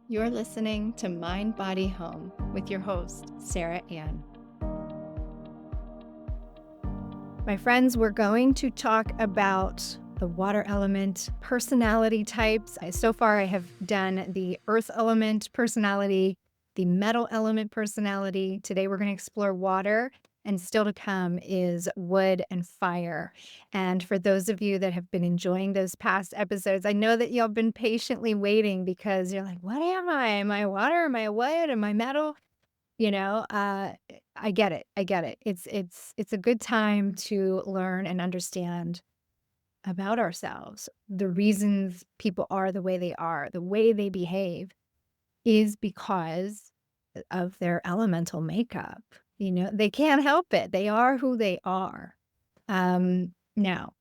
You're listening to Mind, Body, Home with your host, Sara Ann. My friends, we're going to talk about the water element personality types. So far, I have done the earth element personality, the metal element personality. Today, we're going to explore water, and still to come is wood and fire. And for those of you that have been enjoying those past episodes, I know that y'all been patiently waiting because you're like, what am I? Am I water? Am I wood? Am I metal? You know, I get it. I get it. It's a good time to learn and understand about ourselves. The reasons people are the way they are, the way they behave is because of their elemental makeup. They can't help it. They are who they are. Now,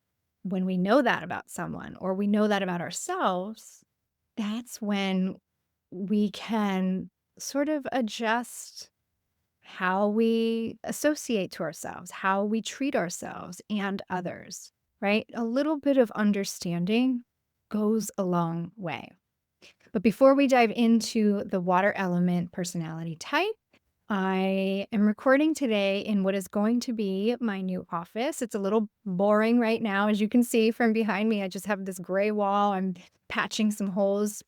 when we know that about someone or we know that about ourselves, that's when we can sort of adjust how we associate to ourselves, how we treat ourselves and others, right? A little bit of understanding goes a long way. But before we dive into the water element personality type, I am recording today in what is going to be my new office. It's a little boring right now. As you can see from behind me, I just have this gray wall. I'm patching some holes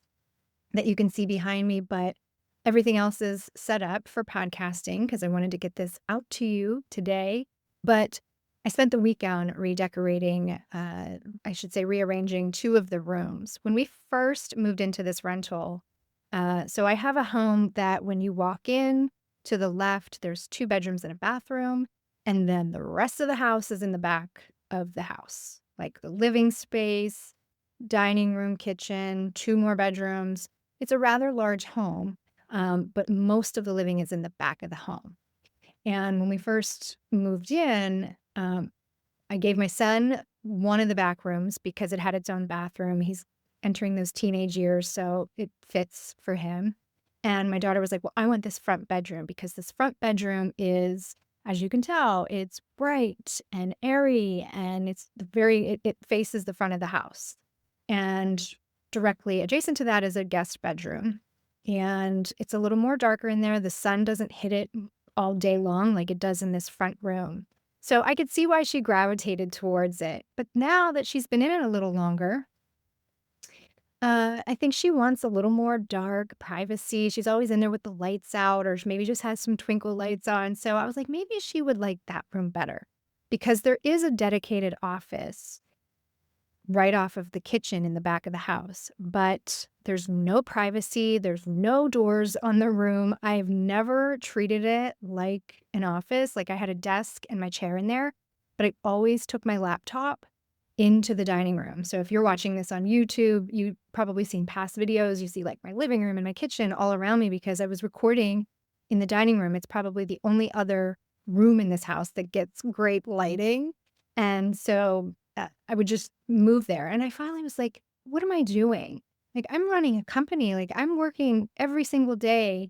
that you can see behind me, but everything else is set up for podcasting because I wanted to get this out to you today. But I spent the weekend redecorating, I should say, rearranging two of the rooms. When we first moved into this rental, so I have a home that when you walk in to the left, there's two bedrooms and a bathroom, and then the rest of the house is in the back of the house, like the living space, dining room, kitchen, two more bedrooms. It's a rather large home, but most of the living is in the back of the home. And when we first moved in, I gave my son one of the back rooms because it had its own bathroom. He's entering those teenage years, so it fits for him. And my daughter was like, well, I want this front bedroom because this front bedroom is, as you can tell, it's bright and airy and it faces the front of the house. And directly adjacent to that is a guest bedroom. And it's a little more darker in there. The sun doesn't hit it all day long like it does in this front room. So I could see why she gravitated towards it. But now that she's been in it a little longer, I think she wants a little more dark privacy. She's always in there with the lights out, or maybe just has some twinkle lights on. So I was like, maybe she would like that room better because there is a dedicated office right off of the kitchen in the back of the house, but there's no privacy. There's no doors on the room. I've never treated it like an office. Like I had a desk and my chair in there, but I always took my laptop into the dining room. So if you're watching this on YouTube, you've probably seen past videos. You see like my living room and my kitchen all around me because I was recording in the dining room. It's probably the only other room in this house that gets great lighting. And so I would just move there. And I finally was like, what am I doing? Like, I'm running a company. Like, I'm working every single day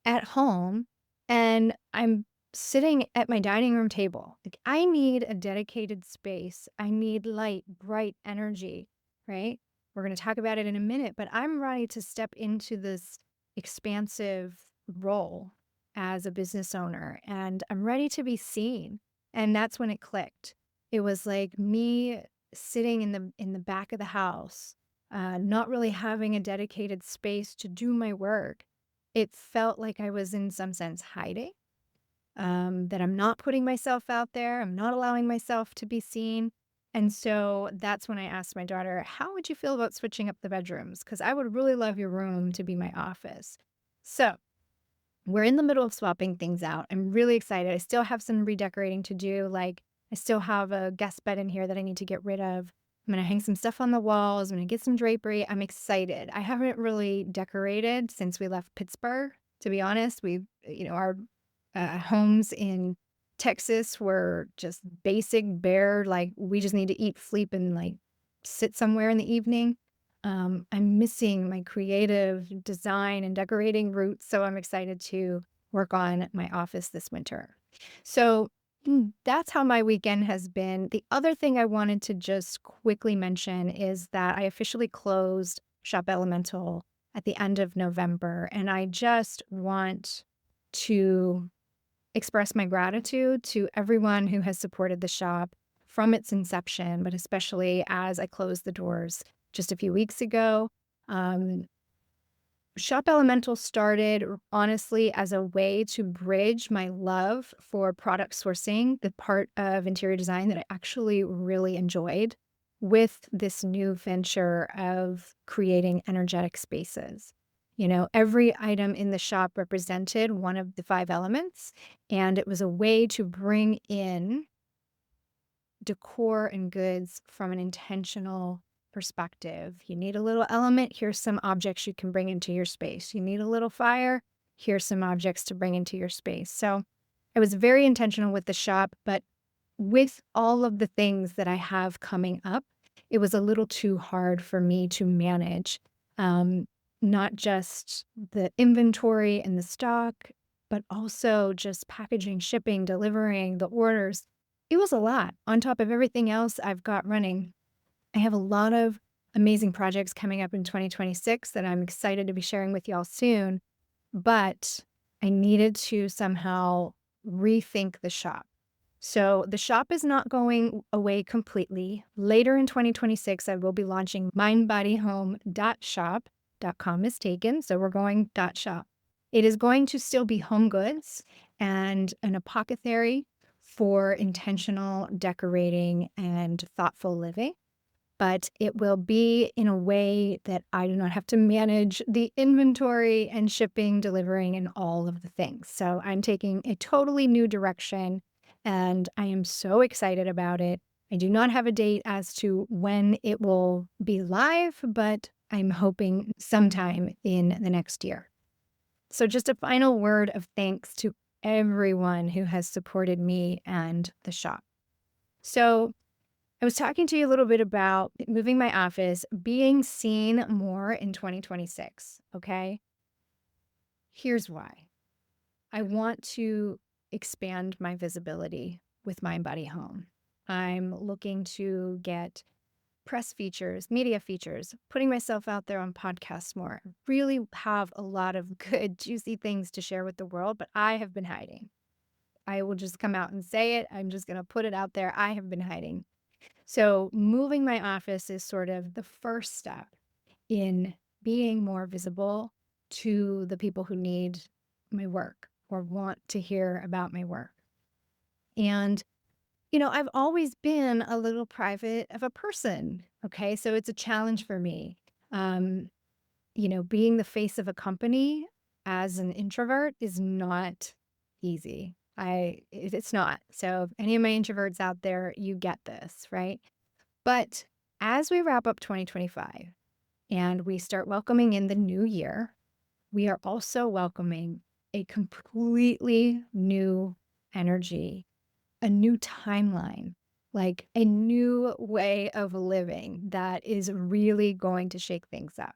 at home and I'm sitting at my dining room table. Like, I need a dedicated space. I need light, bright energy, right? We're going to talk about it in a minute, but I'm ready to step into this expansive role as a business owner and I'm ready to be seen. And that's when it clicked. It was like me sitting in the back of the house, not really having a dedicated space to do my work. It felt like I was in some sense hiding, that I'm not putting myself out there. I'm not allowing myself to be seen. And so that's when I asked my daughter, how would you feel about switching up the bedrooms? Because I would really love your room to be my office. So we're in the middle of swapping things out. I'm really excited. I still have some redecorating to do. Like I still have a guest bed in here that I need to get rid of. I'm going to hang some stuff on the walls. I'm going to get some drapery. I'm excited. I haven't really decorated since we left Pittsburgh, to be honest. Our homes in Texas were just basic, bare, like we just need to eat, sleep, and like sit somewhere in the evening. I'm missing my creative design and decorating roots, so I'm excited to work on my office this winter. So that's how my weekend has been. The other thing I wanted to just quickly mention is that I officially closed Shop Elemental at the end of November. And I just want to express my gratitude to everyone who has supported the shop from its inception, but especially as I closed the doors just a few weeks ago. Um, Shop Elemental started honestly as a way to bridge my love for product sourcing, the part of interior design that I actually really enjoyed, with this new venture of creating energetic spaces. Every item in the shop represented one of the five elements, and it was a way to bring in decor and goods from an intentional perspective. You need a little element, here's some objects you can bring into your space. You need a little fire, here's some objects to bring into your space. So I was very intentional with the shop, but with all of the things that I have coming up, it was a little too hard for me to manage. Um, Not just the inventory and the stock, but also just packaging, shipping, delivering the orders. It was a lot on top of everything else I've got running. I have a lot of amazing projects coming up in 2026 that I'm excited to be sharing with y'all soon, but I needed to somehow rethink the shop. So the shop is not going away completely. Later in 2026, I will be launching mindbodyhome.shop. .com is taken, so we're going .shop. It is going to still be home goods and an apothecary for intentional decorating and thoughtful living, but it will be in a way that I do not have to manage the inventory and shipping, delivering, and all of the things. So I'm taking a totally new direction, and I am so excited about it. I do not have a date as to when it will be live, but I'm hoping sometime in the next year. So just a final word of thanks to everyone who has supported me and the shop. So I was talking to you a little bit about moving my office, being seen more in 2026, okay? Here's why. I want to expand my visibility with Mind Body Home. I'm looking to get press features, media features, putting myself out there on podcasts more. Really have a lot of good, juicy things to share with the world, but I have been hiding. I will just come out and say it. I'm just going to put it out there. I have been hiding. So moving my office is sort of the first step in being more visible to the people who need my work or want to hear about my work. And, I've always been a little private of a person. Okay. So it's a challenge for me. Um, Being the face of a company as an introvert is not easy. It's not. So if any of my introverts out there, you get this, right? But as we wrap up 2025 and we start welcoming in the new year, we are also welcoming a completely new energy, a new timeline, like a new way of living that is really going to shake things up.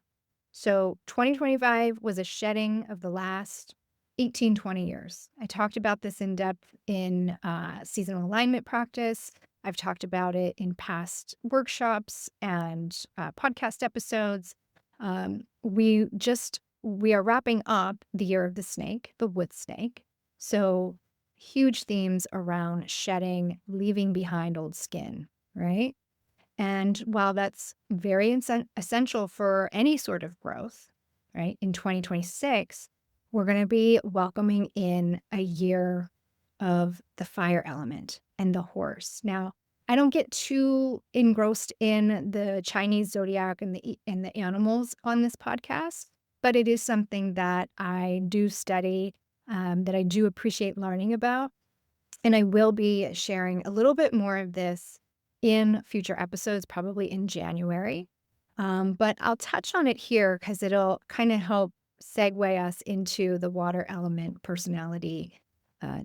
So 2025 was a shedding of the last 18, 20 years. I talked about this in depth in seasonal alignment practice. I've talked about it in past workshops and podcast episodes. We are wrapping up the year of the snake, the wood snake. So huge themes around shedding, leaving behind old skin, right? And while that's very essential for any sort of growth, right, in 2026, we're going to be welcoming in a year of the fire element and the horse. Now, I don't get too engrossed in the Chinese zodiac and the animals on this podcast, but it is something that I do study, that I do appreciate learning about. And I will be sharing a little bit more of this in future episodes, probably in January. But I'll touch on it here because it'll kind of help segue us into the water element personality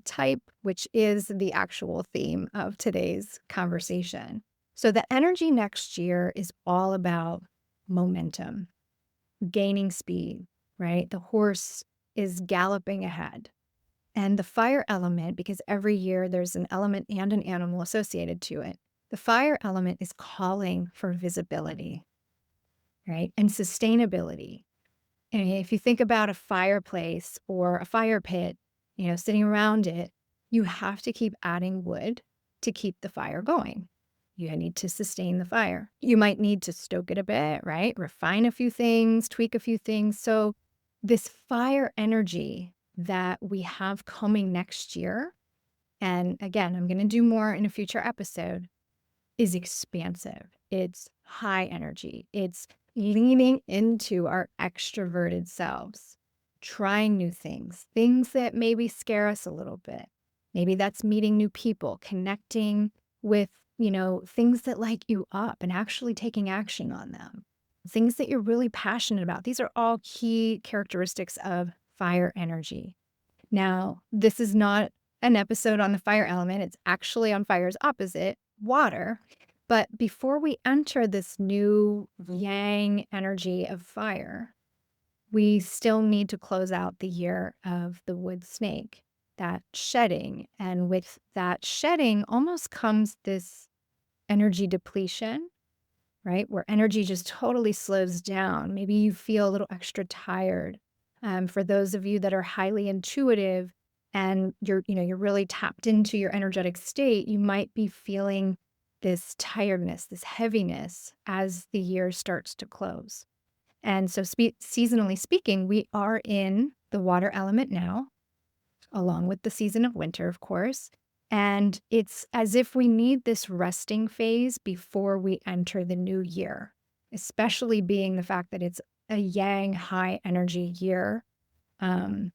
type, which is the actual theme of today's conversation. So the energy next year is all about momentum, gaining speed, right? The horse is galloping ahead. And the fire element, because every year there's an element and an animal associated to it, the fire element is calling for visibility, right? And sustainability. And if you think about a fireplace or a fire pit, sitting around it, you have to keep adding wood to keep the fire going. You need to sustain the fire. You might need to stoke it a bit, right? Refine a few things, tweak a few things. So, this fire energy that we have coming next year, and again, I'm going to do more in a future episode, is expansive. It's high energy. It's leaning into our extroverted selves, trying new things, things that maybe scare us a little bit. Maybe that's meeting new people, connecting with, things that light you up and actually taking action on them, things that you're really passionate about. These are all key characteristics of fire energy. Now, this is not an episode on the fire element. It's actually on fire's opposite, water. But before we enter this new yang energy of fire, we still need to close out the year of the wood snake, that shedding. And with that shedding almost comes this energy depletion, right? Where energy just totally slows down. Maybe you feel a little extra tired. For those of you that are highly intuitive and you're really tapped into your energetic state, you might be feeling this tiredness, this heaviness as the year starts to close. And so seasonally speaking, we are in the water element now, along with the season of winter, of course. And it's as if we need this resting phase before we enter the new year, especially being the fact that it's a yang high energy year, um,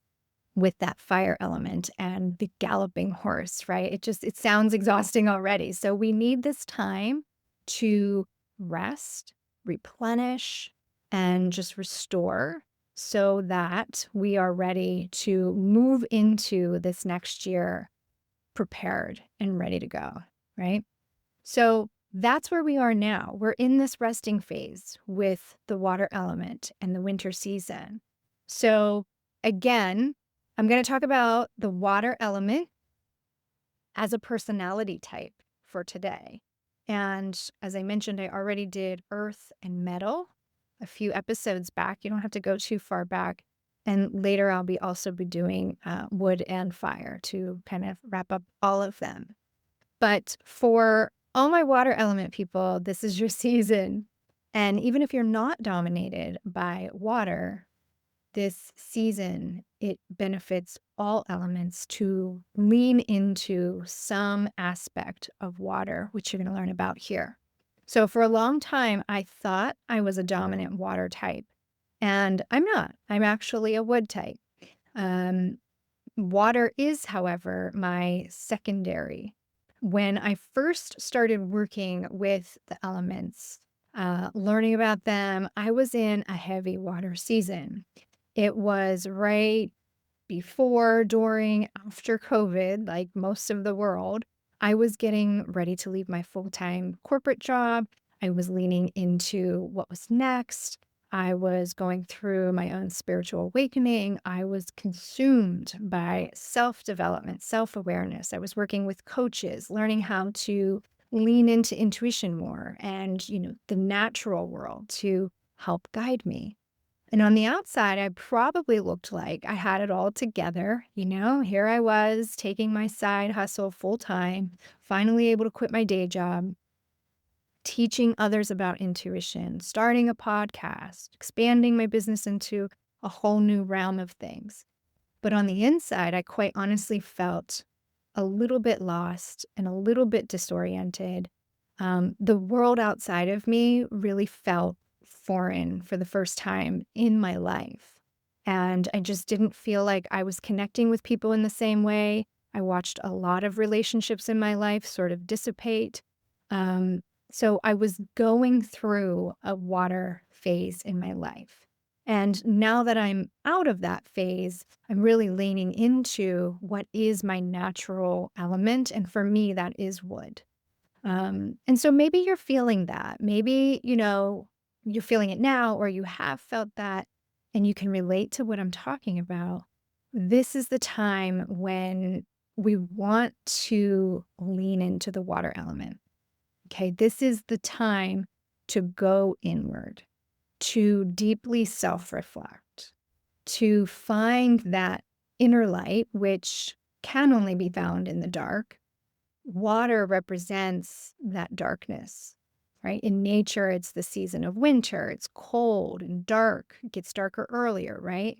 with that fire element and the galloping horse, right? It sounds exhausting already. So we need this time to rest, replenish, and just restore so that we are ready to move into this next year prepared and ready to go, right? So that's where we are now. We're in this resting phase with the water element and the winter season. So again, I'm going to talk about the water element as a personality type for today. And as I mentioned, I already did earth and metal a few episodes back. You don't have to go too far back. And later I'll also be doing wood and fire to kind of wrap up all of them. But for all my water element people, this is your season. And even if you're not dominated by water, this season, it benefits all elements to lean into some aspect of water, which you're going to learn about here. So for a long time, I thought I was a dominant water type, and I'm not. I'm actually a wood type. Um, Water is, however, my secondary. When I first started working with the elements, learning about them, I was in a heavy water season. It was right before, during, after COVID, like most of the world. I was getting ready to leave my full-time corporate job. I was leaning into what was next. I was going through my own spiritual awakening. I was consumed by self-development, self-awareness. I was working with coaches, learning how to lean into intuition more and, the natural world to help guide me. And on the outside, I probably looked like I had it all together. Here I was taking my side hustle full time, finally able to quit my day job, teaching others about intuition, starting a podcast, expanding my business into a whole new realm of things. But on the inside, I quite honestly felt a little bit lost and a little bit disoriented. The world outside of me really felt foreign for the first time in my life. And I just didn't feel like I was connecting with people in the same way. I watched a lot of relationships in my life sort of dissipate. Um, so I was going through a water phase in my life. And now that I'm out of that phase, I'm really leaning into what is my natural element. And for me, that is wood. And so maybe you're feeling that. Maybe, you're feeling it now, or you have felt that, and you can relate to what I'm talking about. This is the time when we want to lean into the water element. Okay, this is the time to go inward, to deeply self reflect, to find that inner light, which can only be found in the dark. Water represents that darkness, right? In nature, it's the season of winter. It's cold and dark. It gets darker earlier, right?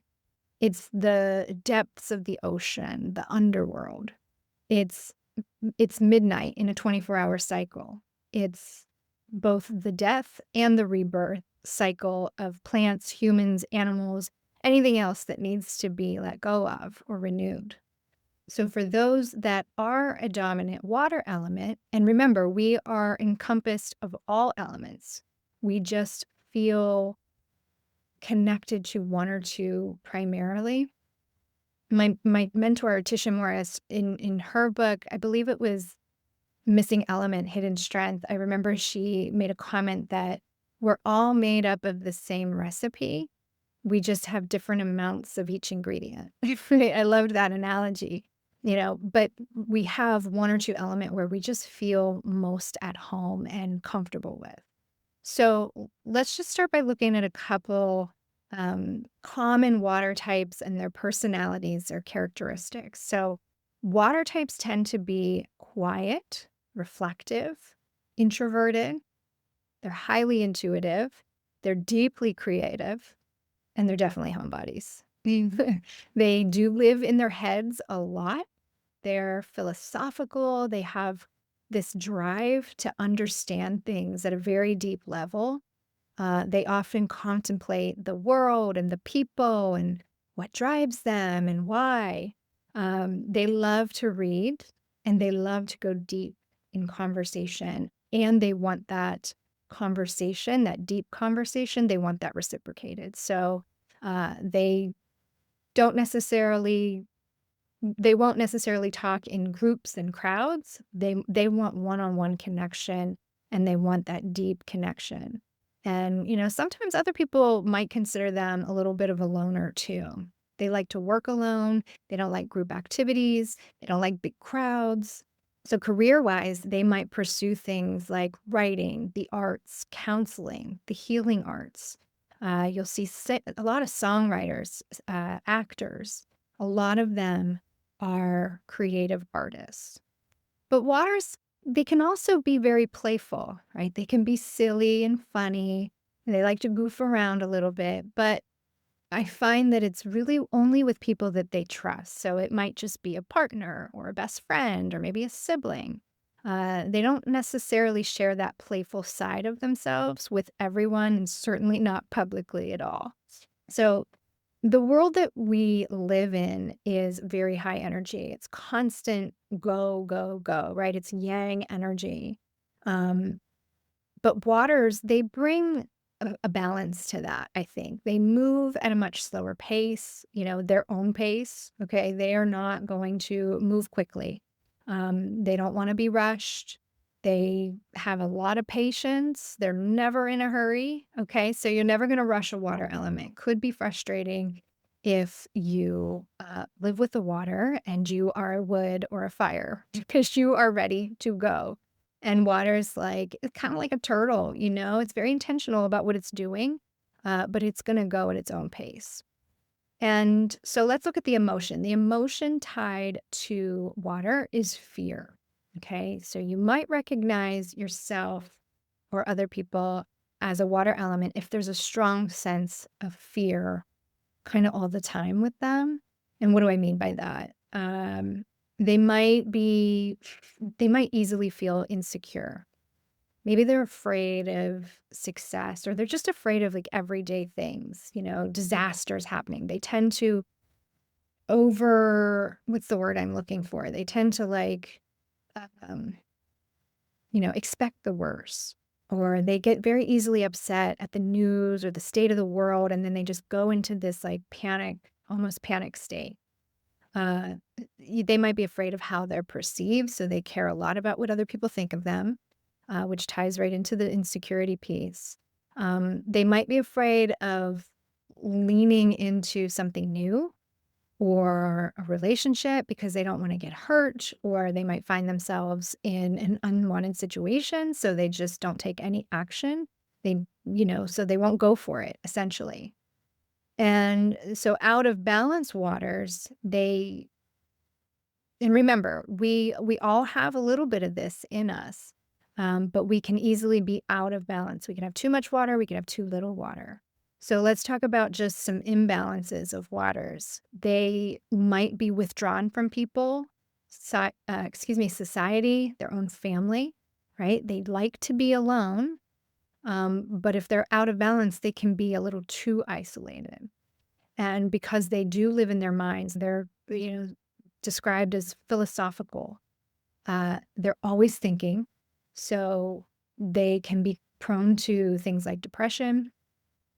It's the depths of the ocean, the underworld. It's it's midnight in a 24-hour cycle. It's both the death and the rebirth cycle of plants, humans, animals, anything else that needs to be let go of or renewed. So for those that are a dominant water element, and remember, we are encompassed of all elements. We just feel connected to one or two primarily. My mentor, Tisha Morris, in her book, I believe it was Missing Element, Hidden Strength, I remember she made a comment that we're all made up of the same recipe. We just have different amounts of each ingredient. I loved that analogy, but we have one or two element where we just feel most at home and comfortable with. So let's just start by looking at a couple common water types and their personalities or characteristics. So water types tend to be quiet, reflective, introverted. They're highly intuitive. They're deeply creative. And they're definitely homebodies. They do live in their heads a lot. They're philosophical. They have this drive to understand things at a very deep level. They often contemplate the world and the people and what drives them and why. They love to read and they love to go deep in conversation. And they want that conversation, that deep conversation, they want that reciprocated. So they don't necessarily they won't necessarily talk in groups and crowds. They want one-on-one connection and they want that deep connection. And, sometimes other people might consider them a little bit of a loner too. They like to work alone. They don't like group activities. They don't like big crowds. So career-wise, they might pursue things like writing, the arts, counseling, the healing arts. You'll see a lot of songwriters, actors. A lot of them are creative artists. But waters, they can also be very playful, right? They can be silly and funny. And they like to goof around a little bit, but I find that it's really only with people that they trust. So it might just be a partner or a best friend or maybe a sibling. They don't necessarily share that playful side of themselves with everyone and certainly not publicly at all. So the world that we live in is very high energy. It's constant go, go, go, right? It's yang energy. Um, but waters, they bring a balance to that, I think. They move at a much slower pace, their own pace. Okay. They are not going to move quickly. They don't want to be rushed. They have a lot of patience. They're never in a hurry. Okay. So you're never going to rush a water element. Could be frustrating if you live with the water and you are a wood or a fire because you are ready to go. And water is it's kind of like a turtle, it's very intentional about what it's doing, but it's going to go at its own pace. And so let's look at the emotion. The emotion tied to water is fear. Okay. So you might recognize yourself or other people as a water element if there's a strong sense of fear kind of all the time with them. And what do I mean by that? They might easily feel insecure. Maybe they're afraid of success or they're just afraid of everyday things, disasters happening. They tend to what's the word I'm looking for? They tend to um, expect the worst, or they get very easily upset at the news or the state of the world. And then they just go into this panic, almost panic state. Uh, they might be afraid of how they're perceived. So they care a lot about what other people think of them, which ties right into the insecurity piece. They might be afraid of leaning into something new or a relationship because they don't want to get hurt, or they might find themselves in an unwanted situation. So they just don't take any action. So they won't go for it, essentially. And so out of balance waters, and remember, we all have a little bit of this in us, but we can easily be out of balance. We can have too much water, we can have too little water. So let's talk about just some imbalances of waters. They might be withdrawn from people, society, their own family, right? They like to be alone, but if they're out of balance, they can be a little too isolated. And because they do live in their minds, they're, described as philosophical. They're always thinking. So they can be prone to things like depression.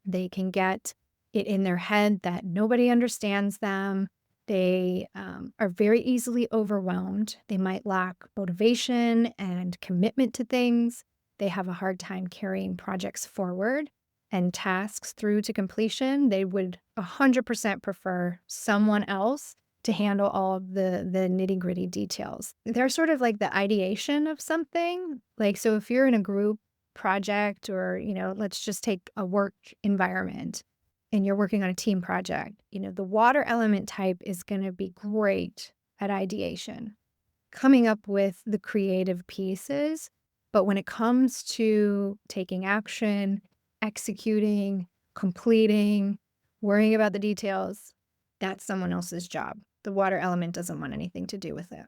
They can get it in their head that nobody understands them. They are very easily overwhelmed. They might lack motivation and commitment to things. They have a hard time carrying projects forward and tasks through to completion. They would 100% prefer someone else to handle all of the nitty-gritty details. They're sort of like the ideation of something. Like, so if you're in a group project or, let's just take a work environment and you're working on a team project, the water element type is going to be great at ideation, coming up with the creative pieces. But when it comes to taking action, executing, completing, worrying about the details, that's someone else's job. The water element doesn't want anything to do with it.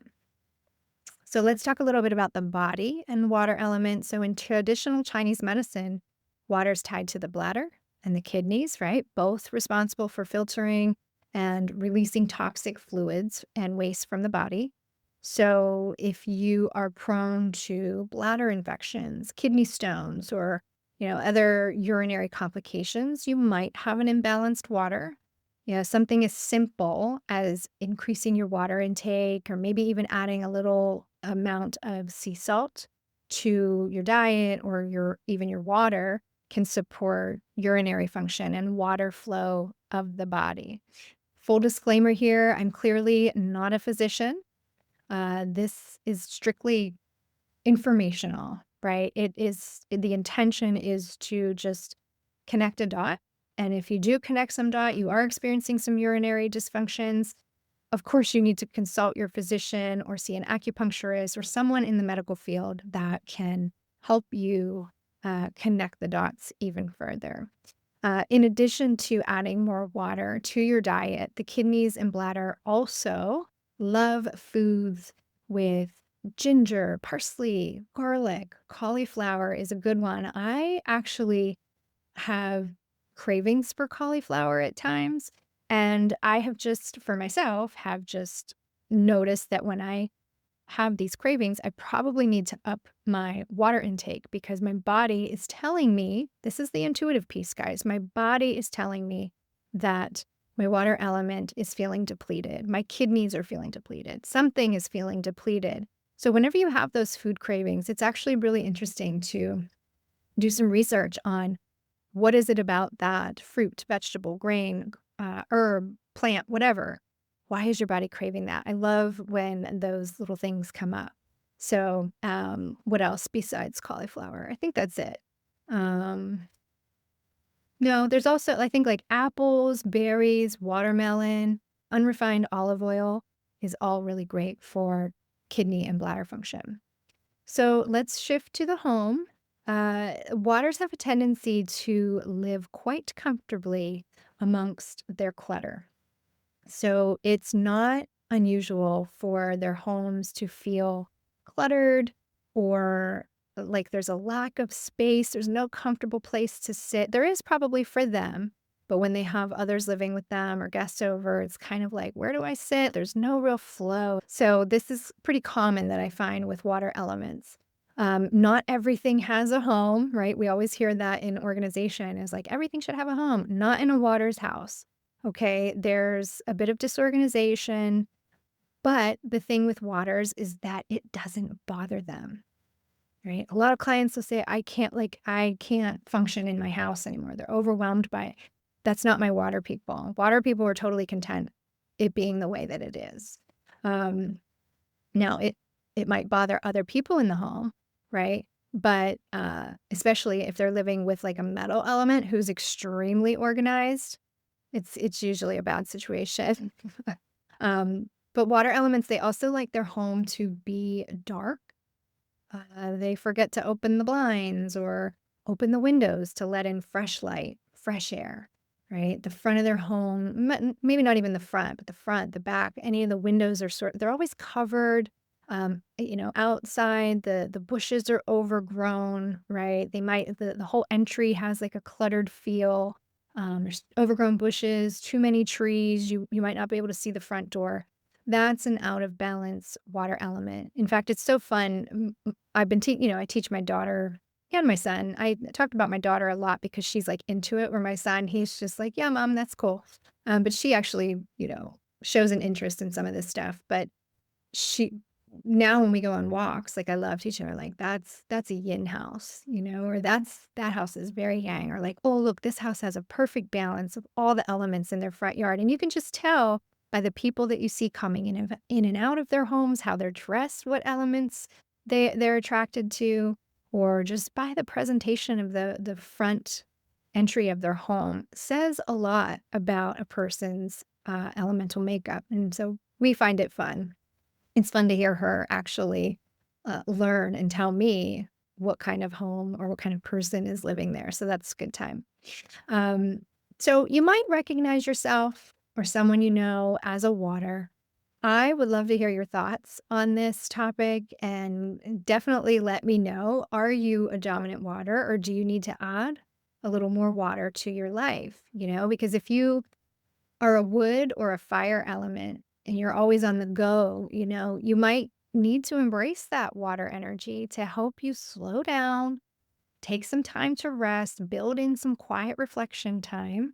So let's talk a little bit about the body and water element. So in traditional Chinese medicine, water is tied to the bladder and the kidneys, right? Both responsible for filtering and releasing toxic fluids and waste from the body. So if you are prone to bladder infections, kidney stones, or other urinary complications, you might have an imbalanced water. Something as simple as increasing your water intake or maybe even adding a little amount of sea salt to your diet or even your water can support urinary function and water flow of the body. Full disclaimer here, I'm clearly not a physician. This is strictly informational, right? The intention is to just connect a dot. And if you do connect some dot, you are experiencing some urinary dysfunctions. Of course, you need to consult your physician or see an acupuncturist or someone in the medical field that can help you connect the dots even further. In addition to adding more water to your diet, the kidneys and bladder also love foods with ginger, parsley, garlic, cauliflower is a good one. I actually have cravings for cauliflower at times, and I have just, for myself, have just noticed that when I have these cravings, I probably need to up my water intake because my body is telling me, this is the intuitive piece, guys. My body is telling me that my water element is feeling depleted. My kidneys are feeling depleted. Something is feeling depleted. So whenever you have those food cravings, it's actually really interesting to do some research on what is it about that fruit, vegetable, grain, herb, plant, whatever. Why is your body craving that? I love when those little things come up. So, what else besides cauliflower? I think that's it. Um, no, there's also, I think, like apples, berries, watermelon, unrefined olive oil is all really great for kidney and bladder function. So let's shift to the home. Waters have a tendency to live quite comfortably amongst their clutter. So it's not unusual for their homes to feel cluttered or like there's a lack of space. There's no comfortable place to sit. There is probably for them, but when they have others living with them or guests over, it's kind of like, where do I sit? There's no real flow. So this is pretty common that I find with water elements. Not everything has a home, right? We always hear that in organization is like everything should have a home, not in a water's house. Okay, there's a bit of disorganization, but the thing with waters is that it doesn't bother them, right? A lot of clients will say, I can't function in my house anymore. They're overwhelmed by it. That's not my water people. Water people are totally content it being the way that it is. Um, Now it might bother other people in the home, right? But especially if they're living with like a metal element who's extremely organized, It's usually a bad situation. But water elements, they also like their home to be dark. They forget to open the blinds or open the windows to let in fresh light, fresh air, right? The front of their home, maybe not even the front, but the front, the back, any of the windows are they're always covered. Outside the bushes are overgrown, right? The whole entry has like a cluttered feel. There's overgrown bushes, too many trees. You might not be able to see the front door. That's an out of balance water element. In fact, it's so fun. I teach my daughter and my son. I talked about my daughter a lot because she's like into it, where my son, he's just like, yeah, mom, that's cool. But she actually, shows an interest in some of this stuff. But she now when we go on walks, like I love teaching her, like, that's a yin house, or that house is very yang, or like, oh, look, this house has a perfect balance of all the elements in their front yard. And you can just tell by the people that you see coming in and out of their homes, how they're dressed, what elements they're attracted to, or just by the presentation of the front entry of their home says a lot about a person's elemental makeup. And so we find it fun. It's fun to hear her actually, learn and tell me what kind of home or what kind of person is living there, so that's a good time. Um, so you might recognize yourself or someone you know as a water. I would love to hear your thoughts on this topic and definitely let me know, are you a dominant water or do you need to add a little more water to your life, Because if you are a wood or a fire element and you're always on the go, you might need to embrace that water energy to help you slow down, take some time to rest, build in some quiet reflection time.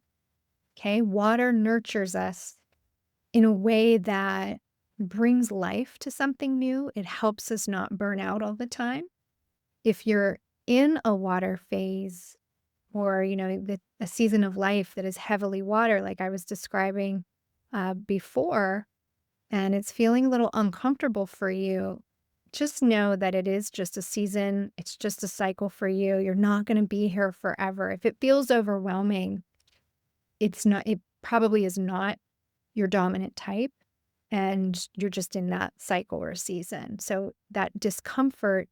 Okay. Water nurtures us in a way that brings life to something new. It helps us not burn out all the time. If you're in a water phase, or a season of life that is heavily water, like I was describing before, and it's feeling a little uncomfortable for you, just know that it is just a season. It's just a cycle for you. You're not going to be here forever. If it feels overwhelming, it probably is not your dominant type, and you're just in that cycle or season. So that discomfort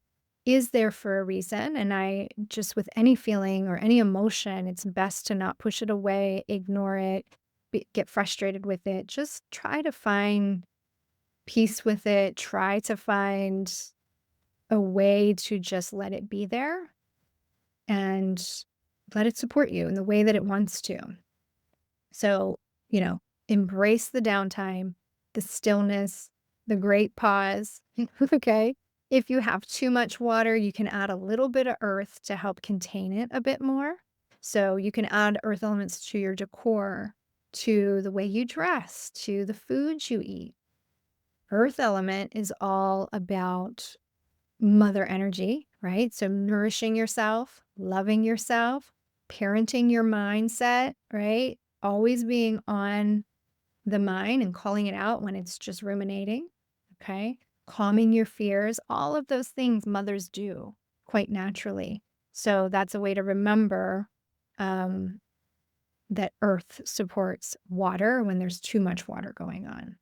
is there for a reason. And I just, with any feeling or any emotion, it's best to not push it away, ignore it, get frustrated with it. Just try to find peace with it. Try to find a way to just let it be there and let it support you in the way that it wants to. So, embrace the downtime, the stillness, the great pause. Okay. If you have too much water, you can add a little bit of earth to help contain it a bit more. So you can add earth elements to your decor, to the way you dress, to the foods you eat. Earth element is all about mother energy, right? So nourishing yourself, loving yourself, parenting your mindset, right? Always being on the mind and calling it out when it's just ruminating, okay? Calming your fears, all of those things mothers do quite naturally. So that's a way to remember um, that earth supports water when there's too much water going on,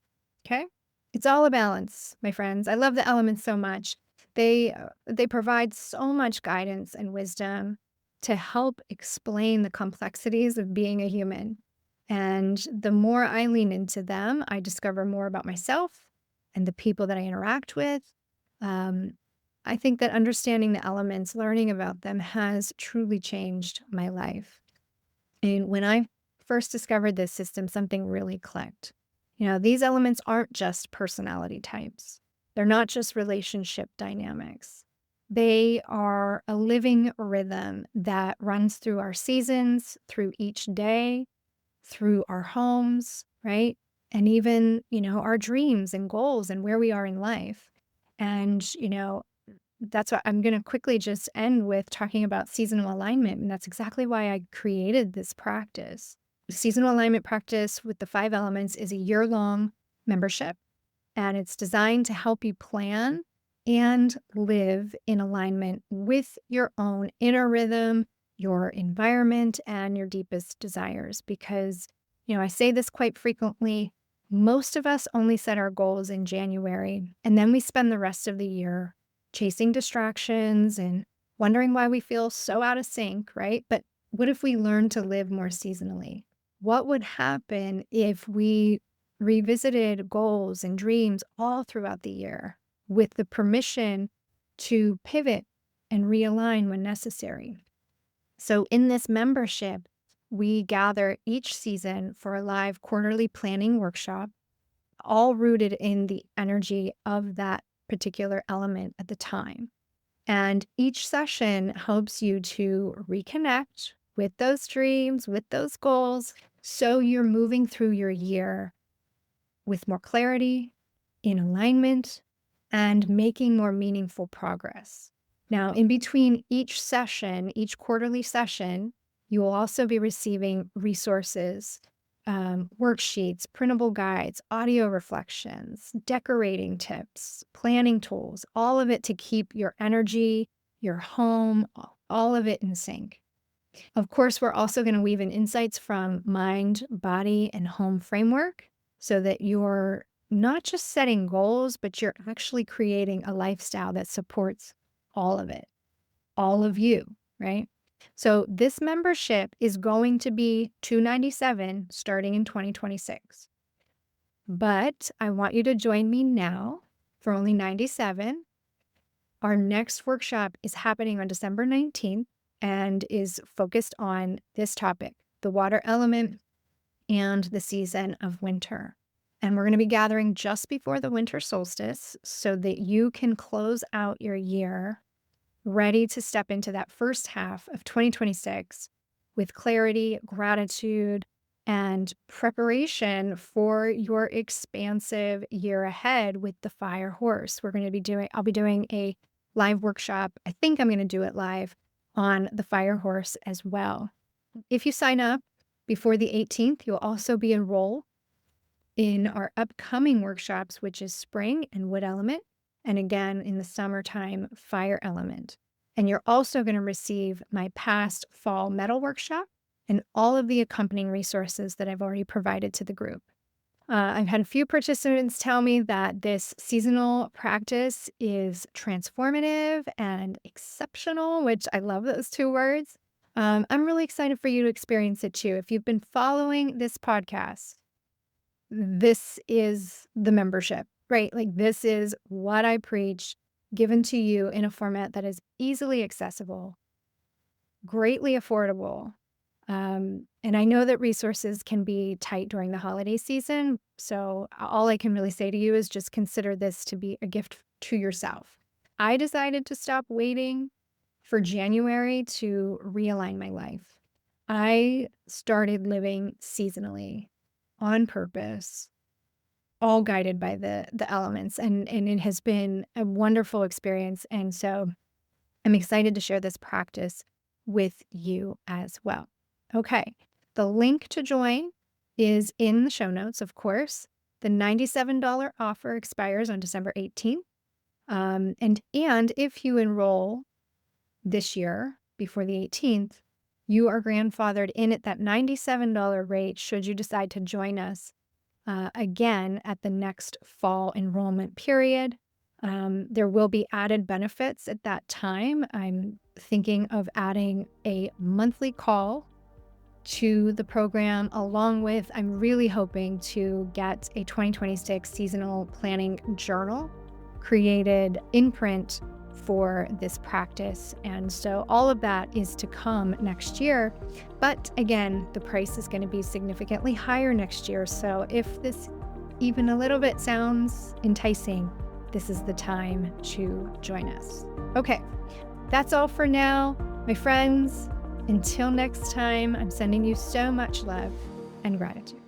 okay? It's all a balance, my friends. I love the elements so much. They provide so much guidance and wisdom to help explain the complexities of being a human. And the more I lean into them, I discover more about myself and the people that I interact with. Um, I think that understanding the elements, learning about them, has truly changed my life. And when I first discovered this system, something really clicked. These elements aren't just personality types. They're not just relationship dynamics. They are a living rhythm that runs through our seasons, through each day, through our homes, right? And even, our dreams and goals and where we are in life. And, that's what I'm going to quickly just end with talking about seasonal alignment. And that's exactly why I created this practice. Seasonal alignment practice with the 5 elements is a year-long membership, and it's designed to help you plan and live in alignment with your own inner rhythm, your environment, and your deepest desires. Because, I say this quite frequently. Most of us only set our goals in January, and then we spend the rest of the year chasing distractions and wondering why we feel so out of sync, right? But what if we learn to live more seasonally? What would happen if we revisited goals and dreams all throughout the year with the permission to pivot and realign when necessary? So, in this membership, we gather each season for a live quarterly planning workshop, all rooted in the energy of that particular element at the time. And each session helps you to reconnect with those dreams, with those goals. So you're moving through your year with more clarity, in alignment, and making more meaningful progress. Now, in between each session, each quarterly session, you will also be receiving resources, worksheets, printable guides, audio reflections, decorating tips, planning tools, all of it to keep your energy, your home, all of it in sync. Of course, we're also going to weave in insights from mind, body, and home framework so that you're not just setting goals, but you're actually creating a lifestyle that supports all of it, all of you, right? So this membership is going to be $297 starting in 2026. But I want you to join me now for only $97. Our next workshop is happening on December 19th and is focused on this topic, the water element and the season of winter. And we're going to be gathering just before the winter solstice so that you can close out your year ready to step into that first half of 2026 with clarity, gratitude, and preparation for your expansive year ahead with the fire horse. I'll be doing a live workshop. I think I'm going to do it live on the fire horse as well. If you sign up before the 18th, you'll also be enrolled in our upcoming workshops, which is spring and wood element, and again in the summertime, fire element. And you're also going to receive my past fall metal workshop and all of the accompanying resources that I've already provided to the group. I've had a few participants tell me that this seasonal practice is transformative and exceptional, which I love those two words. I'm really excited for you to experience it too. If you've been following this podcast, this is the membership, right? Like this is what I preach, given to you in a format that is easily accessible, greatly affordable. And I know that resources can be tight during the holiday season. So all I can really say to you is just consider this to be a gift to yourself. I decided to stop waiting for January to realign my life. I started living seasonally on purpose, all guided by the elements. And it has been a wonderful experience. And so I'm excited to share this practice with you as well. Okay, the link to join is in the show notes, of course. The $97 offer expires on December 18th. And if you enroll this year before the 18th, you are grandfathered in at that $97 rate should you decide to join us again at the next fall enrollment period. There will be added benefits at that time. I'm thinking of adding a monthly call to the program, along with, I'm really hoping to get a 2026 seasonal planning journal created in print for this practice. And so all of that is to come next year. But again, the price is going to be significantly higher next year. So if this even a little bit sounds enticing, this is the time to join us. Okay, that's all for now, my friends. Until next time, I'm sending you so much love and gratitude.